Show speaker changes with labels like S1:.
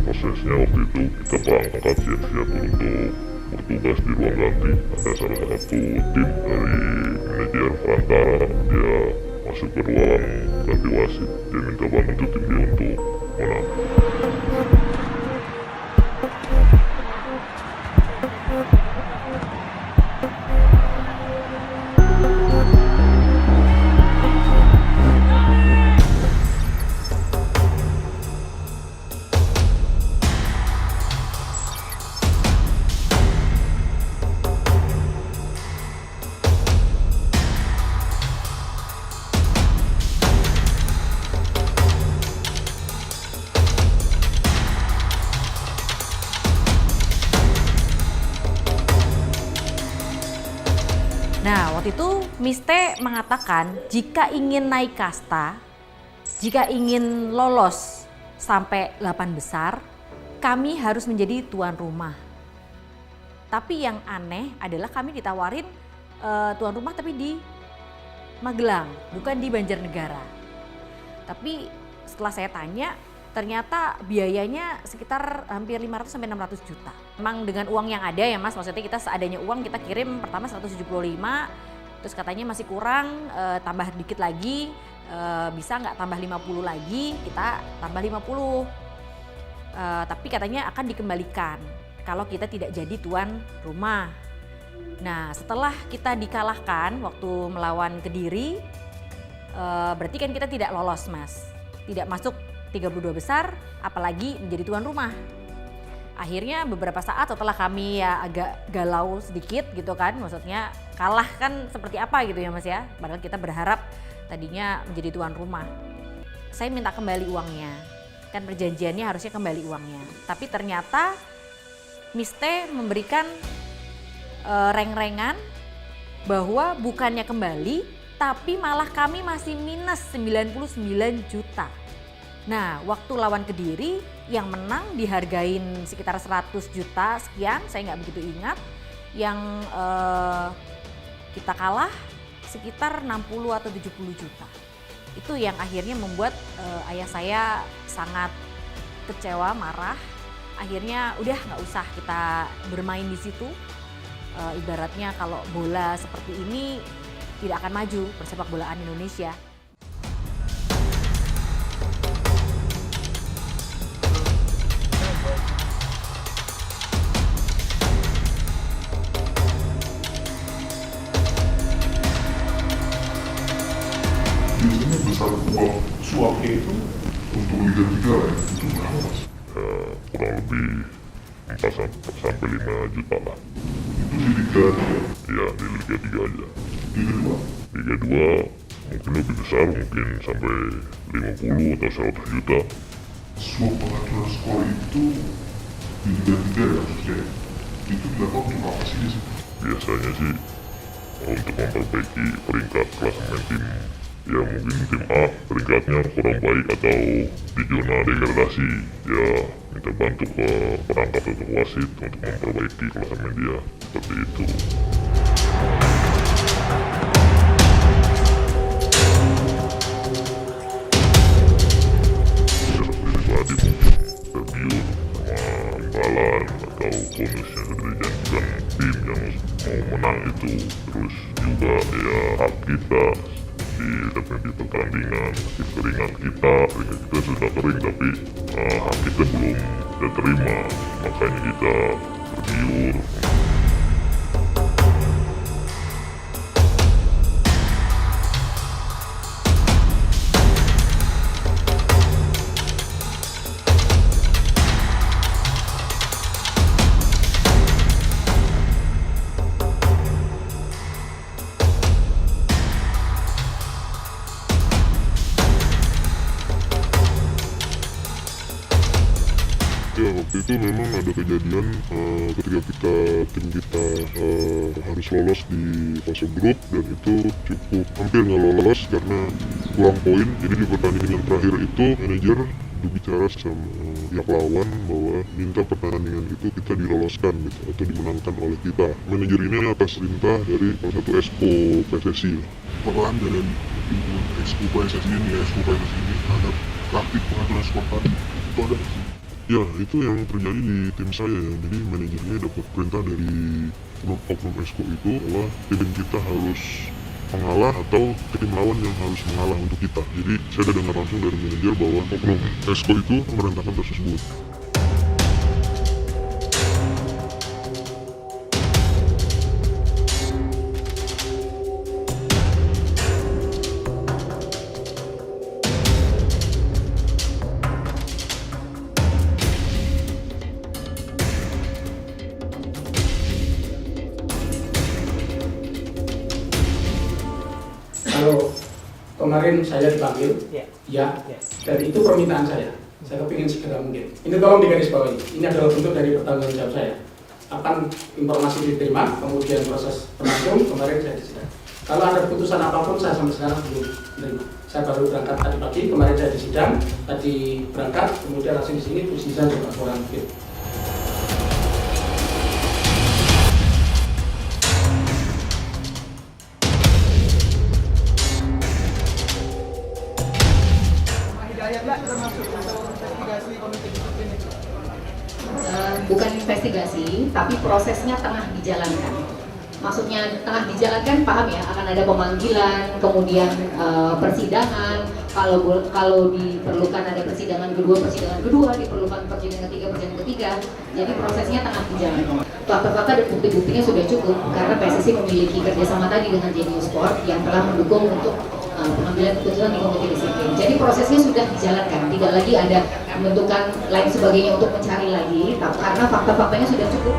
S1: Prosesnya waktu itu kita berangkat siap-siap untuk bertugas di ruang ganti. Ada salah satu tim dari manajer perantara, dia masuk ke ruang ganti wasit. Dia minta bantu tim dia untuk menang.
S2: Nah, waktu itu Miste mengatakan jika ingin naik kasta, jika ingin lolos sampai 8 besar, kami harus menjadi tuan rumah. Tapi yang aneh adalah kami ditawarin tuan rumah tapi di Magelang, bukan di Banjarnegara. Tapi setelah saya tanya, ternyata biayanya sekitar hampir 500 sampai 600 juta. Memang dengan uang yang ada ya Mas, maksudnya kita seadanya uang kita kirim pertama 175, terus katanya masih kurang, tambah dikit lagi, bisa nggak tambah 50 lagi, kita tambah 50. Tapi katanya akan dikembalikan kalau kita tidak jadi tuan rumah. Nah setelah kita dikalahkan waktu melawan Kediri, berarti kan kita tidak lolos Mas, tidak masuk 32 besar, apalagi menjadi tuan rumah. Akhirnya beberapa saat setelah kami ya agak galau sedikit gitu kan, maksudnya kalah kan seperti apa gitu ya Mas ya, padahal kita berharap tadinya menjadi tuan rumah. Saya minta kembali uangnya, kan perjanjiannya harusnya kembali uangnya. Tapi ternyata Miste memberikan reng-rengan bahwa bukannya kembali, tapi malah kami masih minus 99 juta. Nah, waktu lawan Kediri yang menang dihargain sekitar 100 juta sekian, saya nggak begitu ingat. Yang kita kalah sekitar 60 atau 70 juta. Itu yang akhirnya membuat ayah saya sangat kecewa, marah. Akhirnya udah nggak usah kita bermain di situ. Ibaratnya kalau bola seperti ini tidak akan maju persepak bolaan Indonesia.
S3: Biasanya besar uang suapnya itu untuk Liga 3 lah ya, itu berapa Mas?
S1: Kurang lebih 4 sampai 5 juta lah.
S3: Itu di Liga 3?
S1: Ya di Liga 3 aja.
S3: Liga 2?
S1: Liga 2 mungkin lebih besar, mungkin sampai 50 atau 100 juta.
S3: Suap pengaturan skor itu di Liga 3 ya maksudnya ya? Itu dilakukan untuk apa sih biasanya?
S1: Biasanya sih untuk memperbaiki peringkat klasemen tim. Ya mungkin tim A peringkatnya kurang baik atau di zona degradasi, ya minta bantu ke perangkat atau wasit untuk memperbaiki klasemen dia, seperti itu. Secara pribadi mungkin tergiur sama imbalan atau bonusnya sudah dijanjikan tim yang mau menang itu, terus juga ya hak kita di pertandingan, hasil keringat kita sudah kering tapi hak kita belum kita terima, makanya kita tergiur.
S3: Ya waktu itu memang ada kejadian ketika tim kita harus lolos di fase grup dan itu cukup hampir nggak lolos karena kurang poin. Jadi di pertandingan yang terakhir itu manajer berbicara sama pihak lawan bahwa minta pertandingan itu kita diloloskan gitu atau dimenangkan oleh kita. Manajer ini atas perintah dari salah satu exco PSSI.
S4: Peran dari pimpinan exco PSSI ini terhadap praktik pengaturan skor tadi itu ada sih.
S3: Ya, itu yang terjadi di tim saya ya. Jadi manajernya dapat perintah dari oknum exco itu bahwa tim kita harus mengalah atau tim lawan yang harus mengalah untuk kita. Jadi saya udah dengar langsung dari manajer bahwa oknum exco itu memerintahkan tersebut.
S5: Kalau kemarin saya dipanggil, ya, dan itu permintaan saya kepingin segera mungkin. Ini tolong digarisbawahi, ini adalah bentuk dari pertanggung jawab saya. Akan informasi diterima, kemudian proses berlangsung, kemarin saya disidang. Kalau ada keputusan apapun, saya sampai sekarang belum menerima. Saya baru berangkat tadi pagi, kemarin saya disidang, tadi berangkat, kemudian langsung di sini, terus saya juga kurang mungkin.
S6: Bukan investigasi, tapi prosesnya tengah dijalankan. Maksudnya tengah dijalankan, paham ya, akan ada pemanggilan, kemudian persidangan. Kalau diperlukan ada persidangan kedua, diperlukan persidangan ketiga. Jadi prosesnya tengah dijalankan. Fakta-fakta dan bukti-buktinya sudah cukup karena PSSI memiliki kerjasama tadi dengan Genius Sport yang telah mendukung untuk pengambilan keputusan di komite disiplin. Jadi prosesnya sudah dijalankan, tidak lagi ada pembentukan lain sebagainya untuk mencari lagi, karena fakta-faktanya sudah cukup.